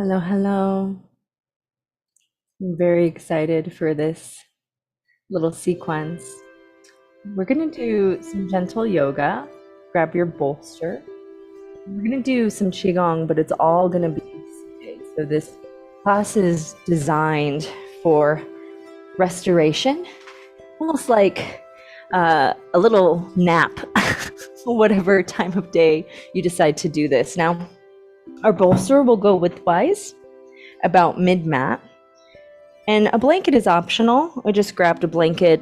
Hello, hello. I'm very excited for this little sequence. We're going to do some gentle yoga. Grab your bolster. We're going to do some qigong, but it's all going to be seated. So this class is designed for restoration, almost like a little nap, whatever time of day you decide to do this. Now, our bolster will go widthwise, about mid-mat. And a blanket is optional. I just grabbed a blanket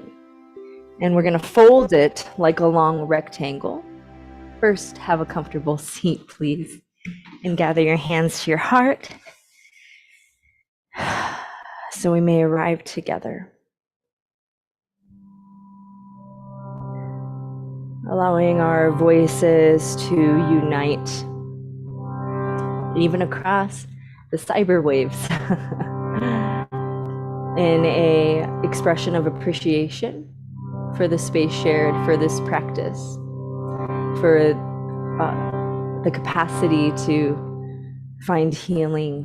and we're gonna fold it like a long rectangle. First, have a comfortable seat, please, and gather your hands to your heart so we may arrive together. Allowing our voices to unite, even across the cyber waves, in a expression of appreciation for the space shared, for this practice, for the capacity to find healing.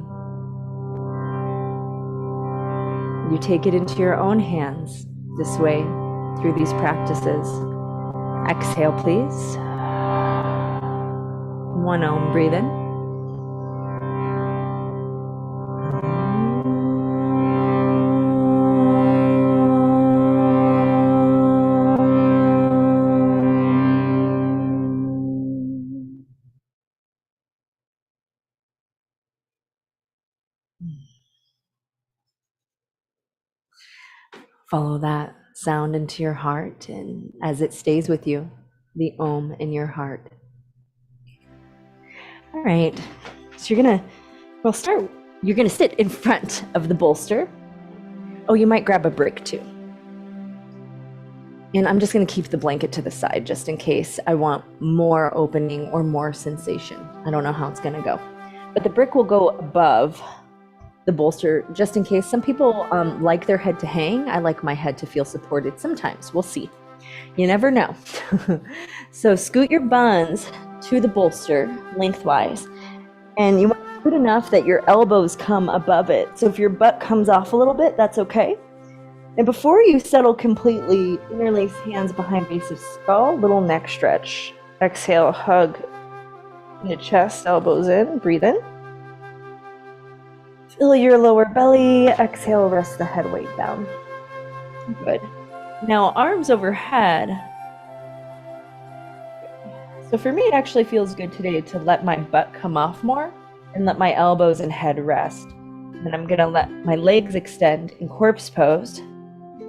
You take it into your own hands this way through these practices. Exhale, please. One Om, breathe in. Follow that sound into your heart, and as it stays with you, the Om in your heart. All right, so you're gonna sit in front of the bolster. Oh, you might grab a brick too. And I'm just gonna keep the blanket to the side just in case I want more opening or more sensation. I don't know how it's gonna go. But the brick will go above the bolster just in case. Some people like their head to hang. I like my head to feel supported sometimes. We'll see. You never know. So scoot your buns to the bolster lengthwise, and you want to scoot enough that your elbows come above it. So if your butt comes off a little bit, that's okay. And before you settle completely, interlace hands behind base of skull, little neck stretch. Exhale, hug the chest, elbows in, breathe in. Fill your lower belly. Exhale, rest the head weight down. Good. Now, arms overhead. So for me, it actually feels good today to let my butt come off more and let my elbows and head rest. And I'm gonna let my legs extend in corpse pose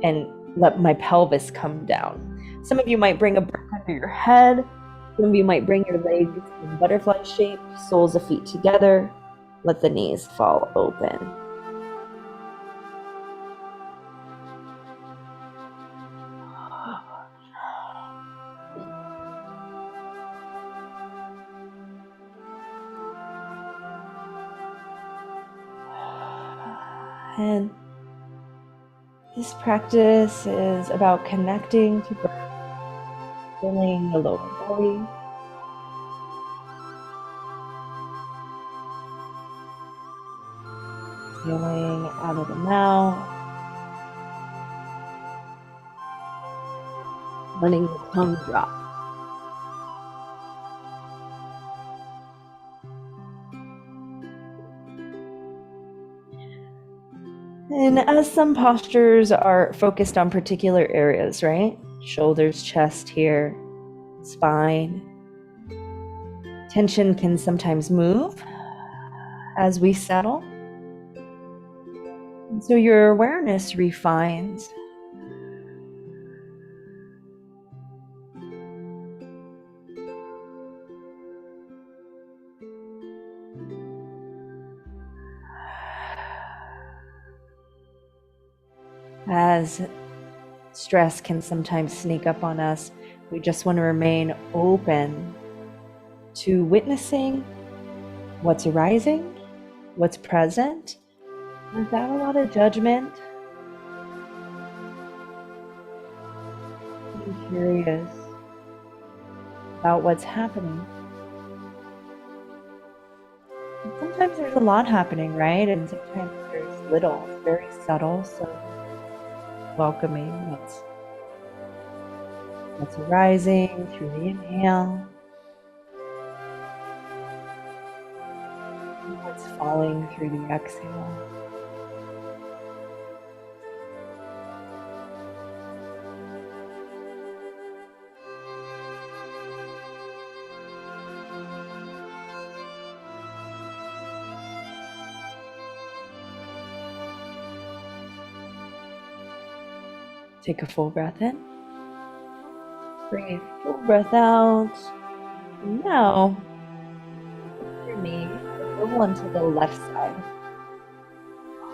and let my pelvis come down. Some of you might bring a brick under your head. Some of you might bring your legs in butterfly shape, soles of feet together. Let the knees fall open. And this practice is about connecting to breath, filling the lower belly. Feeling out of the mouth. Letting the tongue drop. And as some postures are focused on particular areas, right? Shoulders, chest here, spine. Tension can sometimes move as we settle. And so your awareness refines. As stress can sometimes sneak up on us, we just want to remain open to witnessing what's arising, what's present, without a lot of judgment. Being curious about what's happening. Sometimes there's a lot happening, right? And sometimes there's little. It's very subtle, so welcoming what's arising through the inhale, and what's falling through the exhale. Take a full breath in. Bring a full breath out. And now, for me, roll onto the left side.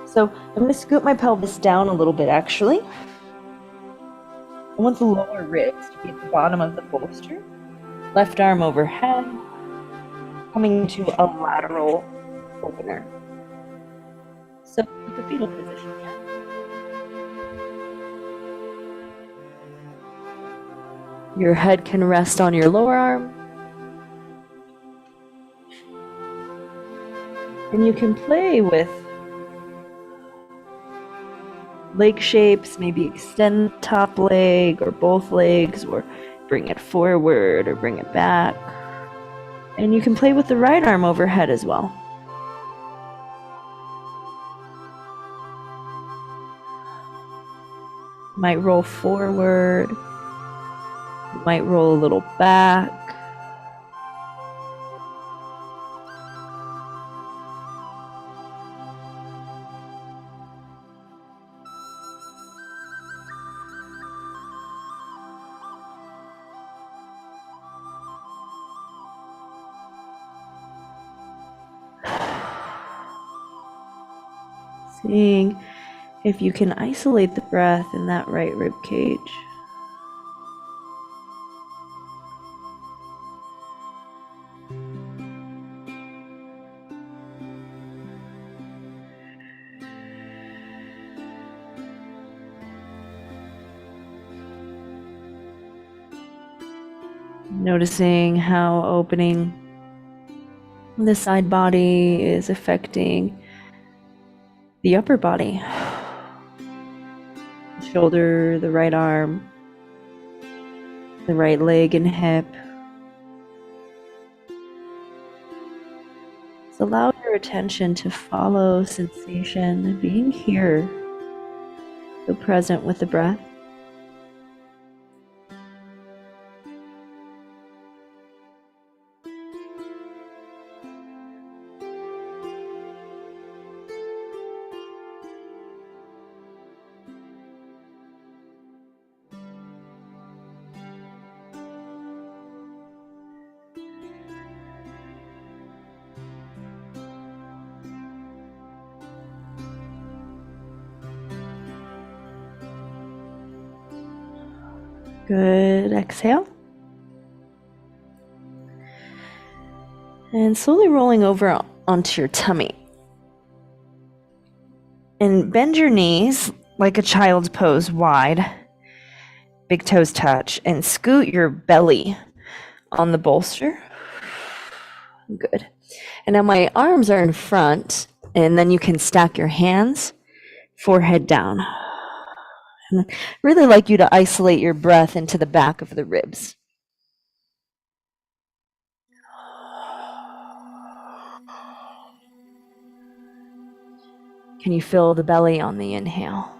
So I'm going to scoot my pelvis down a little bit, actually. I want the lower ribs to be at the bottom of the bolster. Left arm overhead, coming to a lateral opener. So keep the fetal position here. Your head can rest on your lower arm. And you can play with leg shapes, maybe extend top leg or both legs, or bring it forward or bring it back. And you can play with the right arm overhead as well. Might roll forward, might roll a little back. Seeing if you can isolate the breath in that right rib cage. Noticing how opening the side body is affecting the upper body. The shoulder, the right arm, the right leg and hip. So allow your attention to follow sensation, being here, so present with the breath. Good. Exhale. And slowly rolling over onto your tummy. And bend your knees like a child's pose, wide. Big toes touch. And scoot your belly on the bolster. Good. And now my arms are in front, and then you can stack your hands, forehead down. And I'd really like you to isolate your breath into the back of the ribs. Can you feel the belly on the inhale?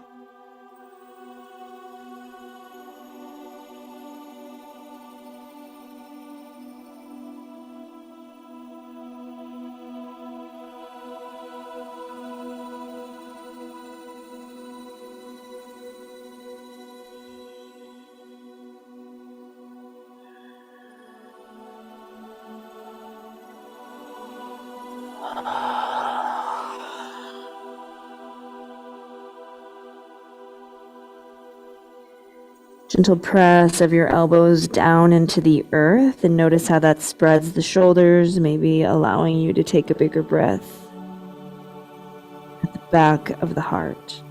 Gentle press of your elbows down into the earth, and notice how that spreads the shoulders, maybe allowing you to take a bigger breath at the back of the heart.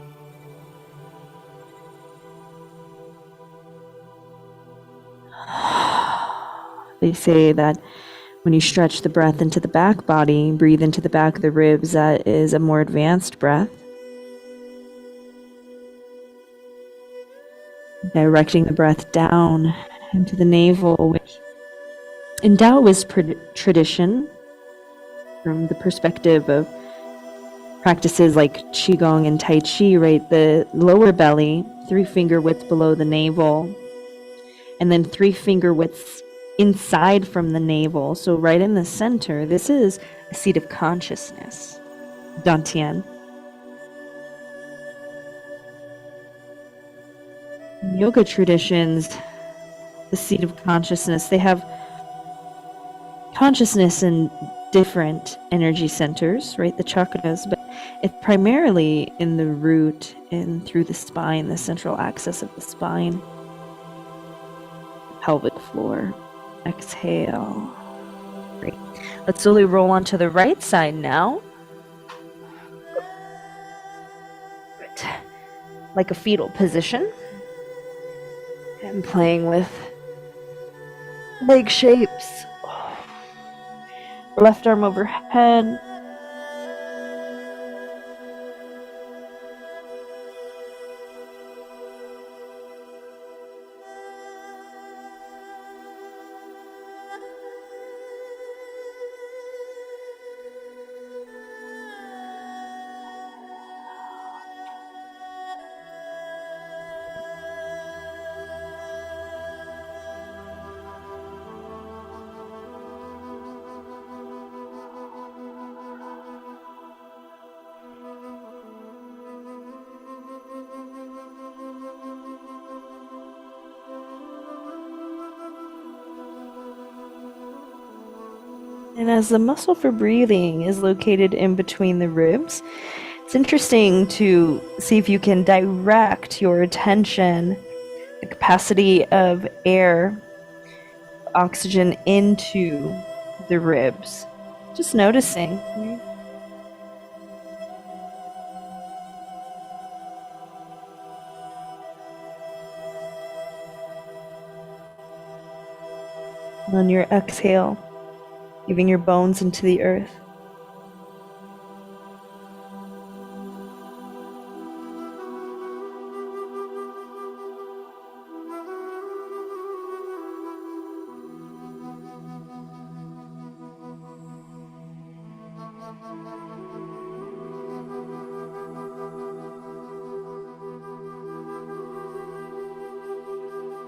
They say that When you stretch the breath into the back body, breathe into the back of the ribs, that is a more advanced breath. Directing the breath down into the navel, which in Taoist tradition, from the perspective of practices like Qigong and Tai Chi, right, the lower belly, 3 finger widths below the navel, and then 3 finger widths inside from the navel. So right in the center, this is a seat of consciousness, Dantian. In yoga traditions, the seat of consciousness, they have consciousness in different energy centers, right, the chakras, but it's primarily in the root and through the spine, the central axis of the spine, the pelvic floor. Exhale. Great. Let's slowly roll onto the right side now. Good. Like a fetal position. And playing with leg shapes. Left arm overhead. And as the muscle for breathing is located in between the ribs, it's interesting to see if you can direct your attention, the capacity of air, oxygen into the ribs. Just noticing. Right? On your exhale, giving your bones into the earth.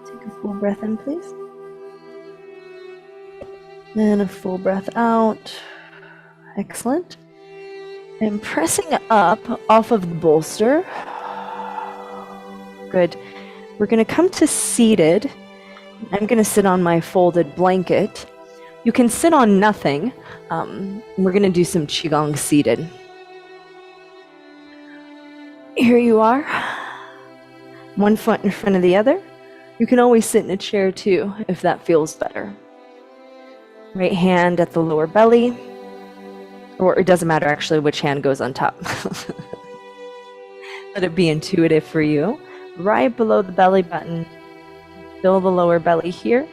Take a full breath in, please. And a full breath out. Excellent. And pressing up off of the bolster. Good. We're going to come to seated. I'm going to sit on my folded blanket. You can sit on nothing. We're going to do some Qigong seated. Here you are. One foot in front of the other. You can always sit in a chair too, if that feels better. Right hand at the lower belly, or it doesn't matter actually which hand goes on top. Let it be intuitive for you. Right below the belly button, feel the lower belly here.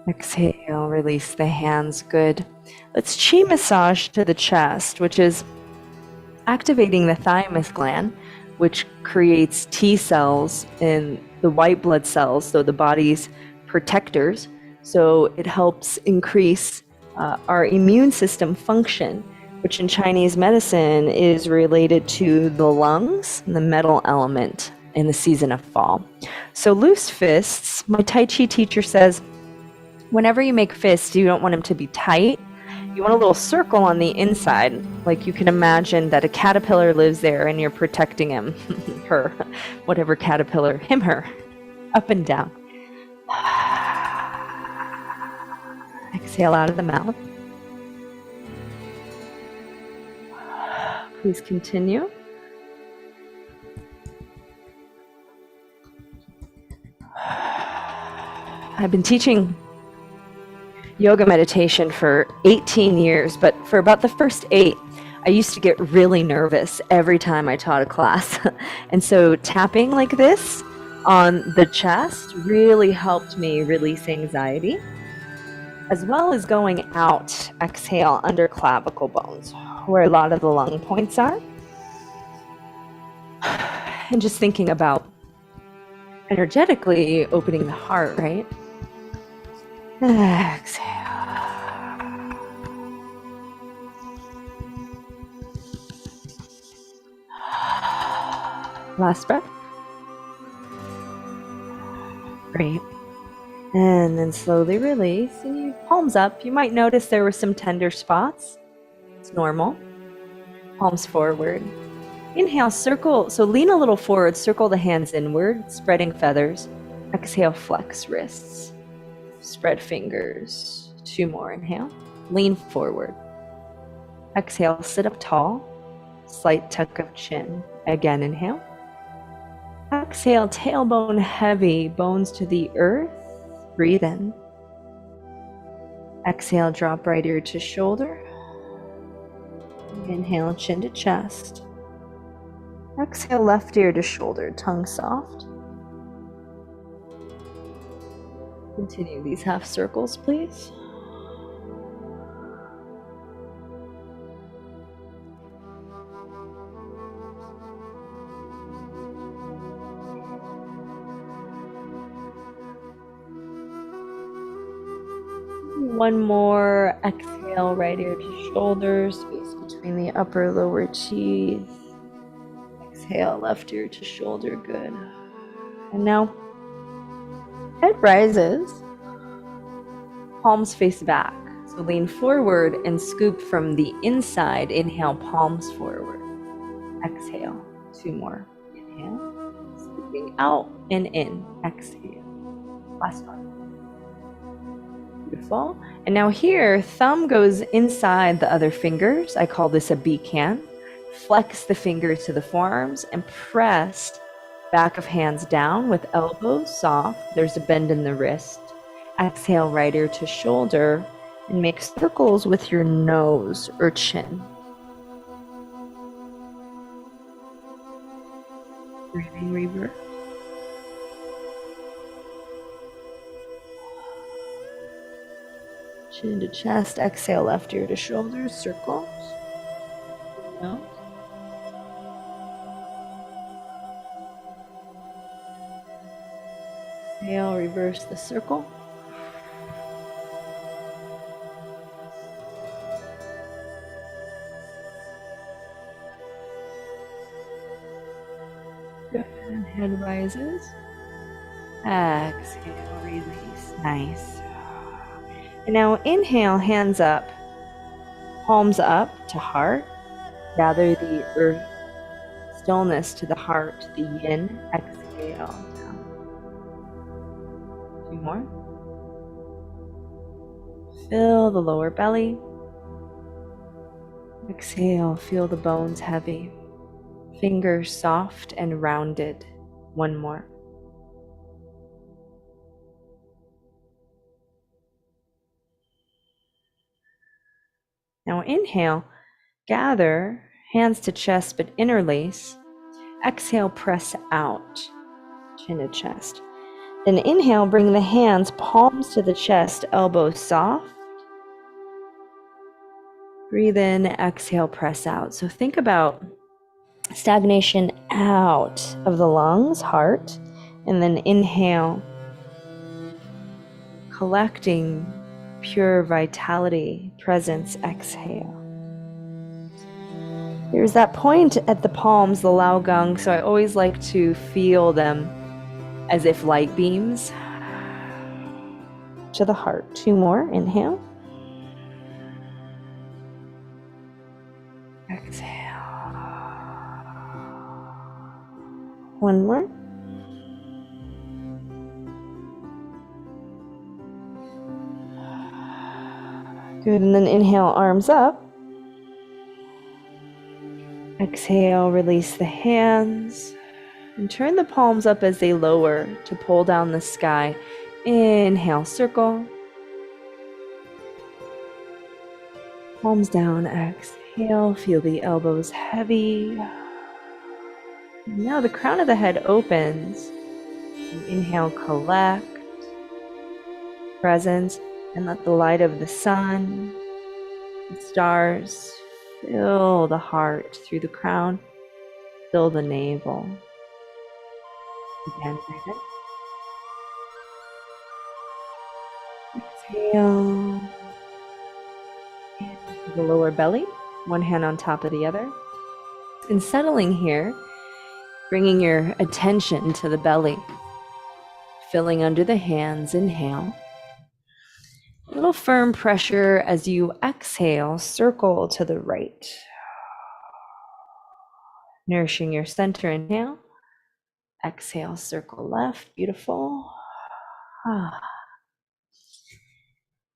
Exhale, release the hands, good. Let's chi massage to the chest, which is activating the thymus gland, which creates T cells in the white blood cells, so the body's protectors. So it helps increase our immune system function, which in Chinese medicine is related to the lungs and the metal element in the season of fall. So loose fists, my Tai Chi teacher says, whenever you make fists, you don't want them to be tight. You want a little circle on the inside, like you can imagine that a caterpillar lives there and you're protecting him, her, whatever caterpillar, him, her, up and down. Exhale out of the mouth. Please continue. I've been teaching yoga meditation for 18 years, but for about the first 8, I used to get really nervous every time I taught a class. And so tapping like this on the chest really helped me release anxiety, as well as going out, exhale, under clavicle bones, where a lot of the lung points are. And just thinking about energetically opening the heart, right? Exhale. Last breath. Great. And then slowly release, and you palms up. You might notice there were some tender spots. It's normal. Palms forward. Inhale, circle. So lean a little forward, circle the hands inward, spreading feathers. Exhale, flex wrists. Spread fingers. 2 more. Inhale. Lean forward. Exhale, sit up tall. Slight tuck of chin. Again, inhale. Exhale, tailbone heavy, bones to the earth. Breathe in. Exhale, drop right ear to shoulder. Inhale, chin to chest. Exhale, left ear to shoulder, tongue soft. Continue these half circles, please. One more. Exhale, right ear to shoulder, space between the upper lower teeth. Exhale, left ear to shoulder, good. And now, head rises, palms face back. So lean forward and scoop from the inside. Inhale, palms forward. Exhale, 2 more. Inhale, scooping out and in. Exhale. Last one. Beautiful. And now here, thumb goes inside the other fingers. I call this a beacon. Flex the fingers to the forearms and press back of hands down with elbows soft. There's a bend in the wrist. Exhale, right ear to shoulder, and make circles with your nose or chin. Breathing reverse. Chin to chest. Exhale, left ear to shoulder, circles. Nose. Exhale, reverse the circle. Good. And head rises. Exhale, release. Nice. And now inhale, hands up, palms up to heart. Gather the earth stillness to the heart, the yin. Exhale down. 2 more. Fill the lower belly. Exhale, feel the bones heavy. Fingers soft and rounded. 1 more. Now inhale, gather, hands to chest but interlace. Exhale, press out, chin to chest. Then inhale, bring the hands, palms to the chest, elbows soft. Breathe in, exhale, press out. So think about stagnation out of the lungs, heart, and then inhale, collecting pure vitality, presence, exhale. There's that point at the palms, the Lao Gong, so I always like to feel them as if light beams to the heart. 2 more, inhale. Exhale. 1 more. Good, and then inhale, arms up. Exhale, release the hands. And turn the palms up as they lower to pull down the sky. Inhale, circle. Palms down, exhale. Feel the elbows heavy. Now the crown of the head opens. Inhale, collect, presence, and let the light of the sun, the stars, fill the heart through the crown, fill the navel. Again, breathe in. Exhale. To the lower belly, one hand on top of the other. And settling here, bringing your attention to the belly, filling under the hands, inhale. A little firm pressure as you exhale, circle to the right. Nourishing your center, inhale. Exhale, circle left, beautiful.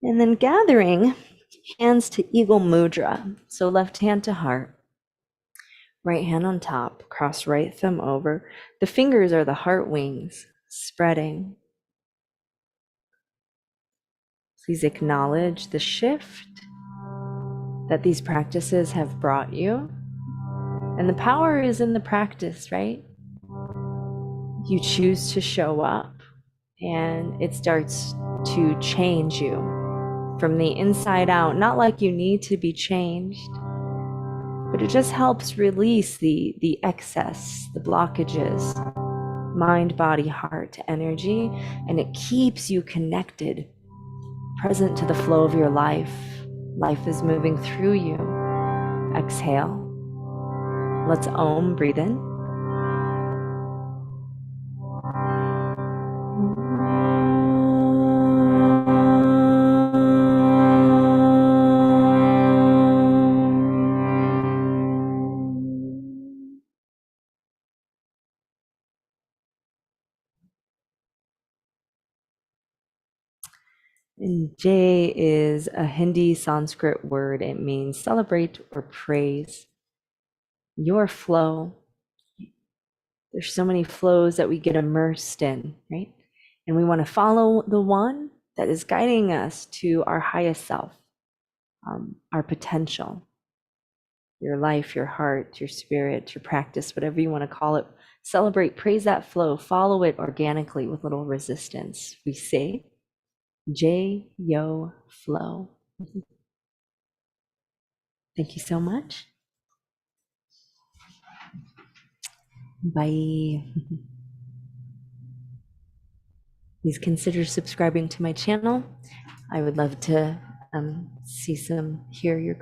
And then gathering hands to Eagle Mudra. So left hand to heart, right hand on top, cross right thumb over. The fingers are the heart wings, spreading. Please acknowledge the shift that these practices have brought you. And the power is in the practice, right? You choose to show up and it starts to change you from the inside out. Not like you need to be changed, but it just helps release the excess, the blockages, mind, body, heart, energy, and it keeps you connected, present to the flow of your life. Life is moving through you. Exhale. Let's Om, breathe in. And Jai is a Hindi Sanskrit word. It means celebrate or praise. Your flow. There's so many flows that we get immersed in, right? And we want to follow the one that is guiding us to our highest self, our potential, your life, your heart, your spirit, your practice, whatever you want to call it. Celebrate, praise that flow, follow it organically with little resistance. We say, Jai Yo Flow. Thank you so much. Bye. Please consider subscribing to my channel. I would love to hear your